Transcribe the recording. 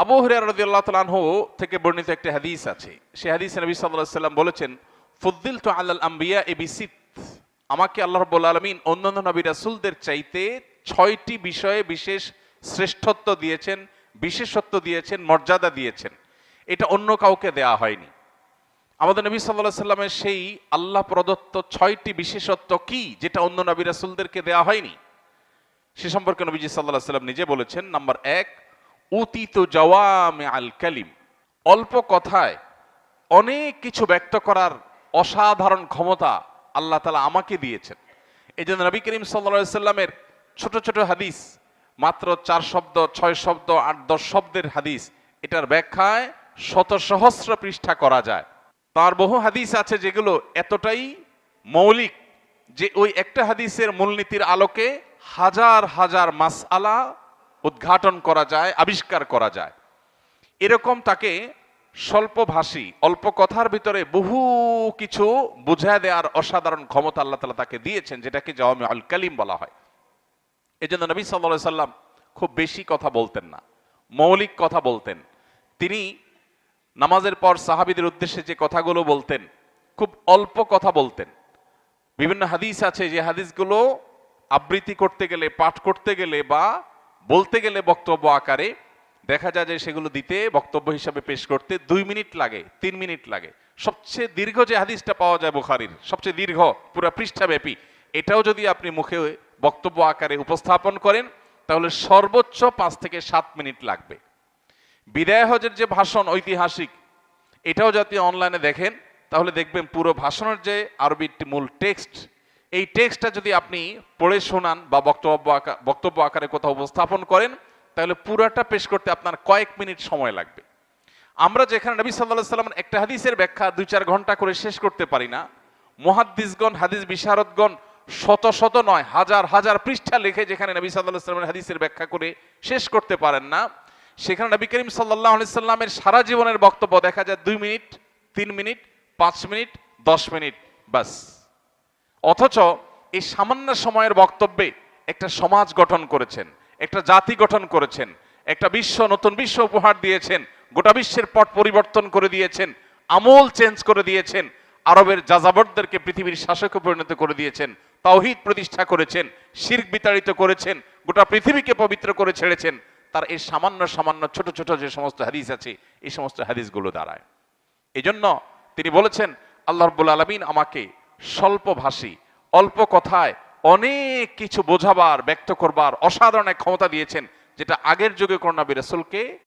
আবু হুরায়রা রাদিয়াল্লাহু তাআলা আনহু থেকে বর্ণিত একটি হাদিস আছে। সেই হাদিসে নবী সাল্লাল্লাহু আলাইহি ওয়াসাল্লাম বলেছেন, ফুদ্দিলতু আলাল আম্বিয়া বিসিত, আমাকে আল্লাহ রাব্বুল আলামিন অন্যান্য নবী রাসূলদের চাইতে 6টি বিষয়ে বিশেষ শ্রেষ্ঠত্ব দিয়েছেন, বিশেষত্ব দিয়েছেন, মর্যাদা দিয়েছেন। এটা অন্য কাউকে দেয়া হয়নি। আমাদের নবী সাল্লাল্লাহু আলাইহি ওয়াসাল্লামের সেই আল্লাহ প্রদত্ত 6টি বিশেষত্ব কি, যেটা অন্য নবী রাসূলদেরকে দেয়া হয়নি? সে সম্পর্কে নবীজি সাল্লাল্লাহু আলাইহি ওয়াসাল্লাম নিজে বলেছেন, নাম্বার 1, উতিতু জাওয়ামি আল কালিম, অল্প কথায় অনেক কিছু ব্যক্ত করার অসাধারণ ক্ষমতা আল্লাহ তাআলা আমাকে দিয়েছেন। এই জন্য নবী করিম সাল্লাল্লাহু আলাইহি ওয়াসাল্লামের ছোট ছোট হাদিস, মাত্র 4 শব্দ, 6 শব্দ, 8-10 শব্দের হাদিস, এটার ব্যাখ্যায় শত সহস্র পৃষ্ঠা করা যায়। তার বহু হাদিস আছে যেগুলো এতটাই মৌলিক যে ওই একটা হাদিসের মূলনীতির আলোকে হাজার হাজার মাসআলা উদ্ঘাটন করা যায়, আবিষ্কার করা যায়। এরকম তাকে স্বল্পভাষী, অল্প কথার ভিতরে বহু কিছু বুঝায় দেওয়ার অসাধারণ ক্ষমতা আল্লাহ তাআলা তাকে দিয়েছেন, যেটাকে জাওয়ামিউল কালিম বলা হয়। এই জন্য নবী সাল্লাল্লাহু আলাইহি সাল্লাম খুব বেশি কথা বলতেন না, মৌলিক কথা বলতেন। তিনি নামাজের পর সাহাবীদের উদ্দেশ্যে যে কথাগুলো বলতেন, খুব অল্প কথা বলতেন। বিভিন্ন হাদিস আছে যে হাদিসগুলো আবৃত্তি করতে গেলে, পাঠ করতে গেলে বা বলতে গেলে বক্তব্য আকারে দেখা যায় যে সেগুলো দিতে, বক্তব্য হিসাবে পেশ করতে 2 মিনিট লাগে, 3 মিনিট লাগে। সবচেয়ে দীর্ঘ যে হাদিসটা পাওয়া যায় বুখারীর, সবচেয়ে দীর্ঘ, পুরো পৃষ্ঠাব্যাপী, এটাও যদি আপনি মুখে বক্তব্য আকারে উপস্থাপন করেন তাহলে সর্বোচ্চ 5 থেকে 7 মিনিট লাগবে। বিদায় হজের যে ভাষণ ঐতিহাসিক, এটাও যদি অনলাইনে দেখেন তাহলে দেখবেন পুরো ভাষণের যে আরবির মূল টেক্সট, এই টেক্সটটা যদি আপনি পড়ে শোনান বা বক্তব্য আকারে কোথাও উপস্থাপন করেন তাহলে পুরাটা পেশ করতে আপনার কয়েক মিনিট সময় লাগবে। আমরা যেখানে নবী সাল্লাল্লাহু আলাইহি ওয়াসাল্লাম একটা হাদিসের ব্যাখ্যা 2-4 ঘন্টা করে শেষ করতে পারি না, মুহাদ্দিসগণ, হাদিস বিশারদগণ শত শত নয়, হাজার হাজার পৃষ্ঠা লিখে যেখানে নবী সাল্লাল্লাহু আলাইহি ওয়াসাল্লামের হাদিসের ব্যাখ্যা করে শেষ করতে পারেন না, সেখানে নবী করিম সাল্লাল্লাহু আলাইহি ওয়াসাল্লামের সারা জীবনের বক্তব্য দেখা যায় 2 মিনিট, 3 মিনিট, 5 মিনিট, 10 মিনিট বাস। অথচ এই সামান্য সময়ের বক্তব্যে একটা সমাজ গঠন করেছেন, একটা জাতি গঠন করেছেন, একটা বিশ্ব, নতুন বিশ্ব উপহার দিয়েছেন, গোটা বিশ্বের পট পরিবর্তন করে দিয়েছেন, আমল চেঞ্জ করে দিয়েছেন, আরবের যাযাবরদেরকে পৃথিবীর শাসকে পরিণত করে দিয়েছেন, তাওহীদ প্রতিষ্ঠা করেছেন, শিরক বিতাড়িত করেছেন, গোটা পৃথিবীকে পবিত্র করে ছেড়েছেন। তার এই সামান্য সামান্য ছোট ছোট যে সমস্ত হাদিস আছে, এই সমস্ত হাদিসগুলো দ্বারায়। এই জন্য তিনি বলেছেন, আল্লাহ রাব্বুল আলামিন আমাকে স্বল্পভাষী, অল্প কথায় অনেক কিছু বোঝাবার, ব্যক্ত করবার অসাধারণ এক ক্ষমতা দিয়েছেন, যেটা আগের যুগে কোন নবী রাসূলকে